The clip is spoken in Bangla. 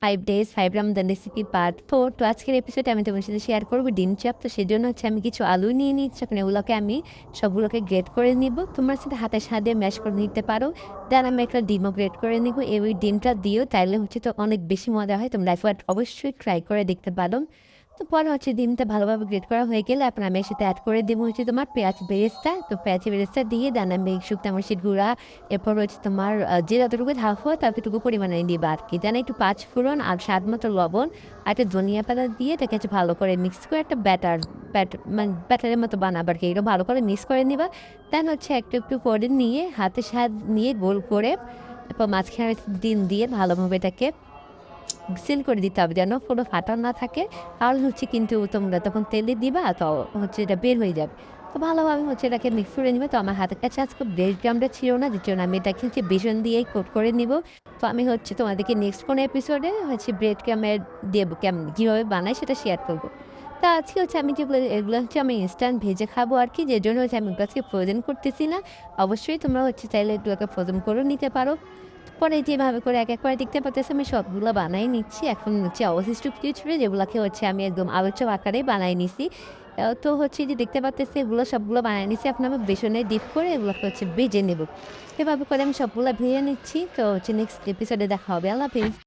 5 days 5 রমজান রেসিপি পার্ট 4। তো আজকের এপিসোডে আমি তোমার সাথে শেয়ার করবো ডিম চাপ। তো সেজন্য আমি কিছু আলু নিয়ে নিচ্ছি, এখন এগুলোকে আমি সবগুলোকে গ্রেট করে নিব। তোমার সাথে হাতের সাহায্যে ম্যাশ করে নিতে পারো। দেন আমি একটা ডিমও গ্রেট করে নিব। এই ডিমটা দিও, তাইলে তো অনেক বেশি মজা হয়। তোমরা একবার অবশ্যই ট্রাই করে দেখতে পারো। তো পরে ডিমটা ভালোভাবে গ্রেট করা হয়ে গেলে এখন আমি এর সাথে অ্যাড করে দেবো তোমার পেঁয়াজ বেরেস্তা। তো পেঁয়াজ বেরেস্তা দিয়ে দেন আমি শুকনো মরিচের গুঁড়া, এরপর তোমার যে যতটুকু ঝাল হয় ততটুকু পরিমাণে দিবা আর কি। দেন একটু পাঁচ ফোড়ন আর স্বাদ মতো লবণ আর একটা ধনিয়া পাতা দিয়ে তাকে ভালো করে মিক্স করে একটা মানে ব্যাটারের মতো বানাবো আর কি। এরকম ভালো করে মিক্স করে নিবা। দেন একটু একটু করে নিয়ে হাতে স্বাদ নিয়ে গোল করে তারপর মাঝখানে ডিম দিয়ে ভালোভাবে এটাকে সিল করে দিতে হবে যেন কোনো ফাটা না থাকে। তাহলে কিন্তু তোমরা তখন তেলে দিবা, তো এটা বের হয়ে যাবে। তো ভালোভাবে এটাকে মিক্স করে নিবে। তো আমার হাতের কাছে আজকে ব্রেড ক্রামটা ছিল না, যেটা আমি এটাকে বেসন দিয়েই কোট করে নিব। তো আমি তোমাদেরকে নেক্সট কোনো এপিসোডে ব্রেড ক্রামের দেবো কেমন কীভাবে বানাই সেটা শেয়ার করবো। তা আজকে আমি যেগুলো এগুলো আমি ইনস্ট্যান্ট ভেজে খাবো আর কি, যে জন্য আমি আজকে ফ্রোজেন করতেছি না। অবশ্যই তোমরা চাইলে এগুলোকে ফ্রোজেন করেও নিতে পারো। পরে যেভাবে করে এক এক করে দেখতে পাচ্ছি আমি সবগুলো বানাই নিচ্ছি। এখন অবশিষ্ট কিছু ছিল যেগুলোকে আমি একদম আলোচক আকারে বানাই নিছি। তো যে দেখতে পাচ্ছি এগুলো সবগুলো বানাই নিচ্ছি। এখন আমি বেসনে ডিপ করে এগুলোকে ভেজে নেব। এভাবে করে আমি সবগুলো ভেজে নিচ্ছি। তো নেক্সট এপিসোডে দেখা হবে। আল্লাহ হাফিজ।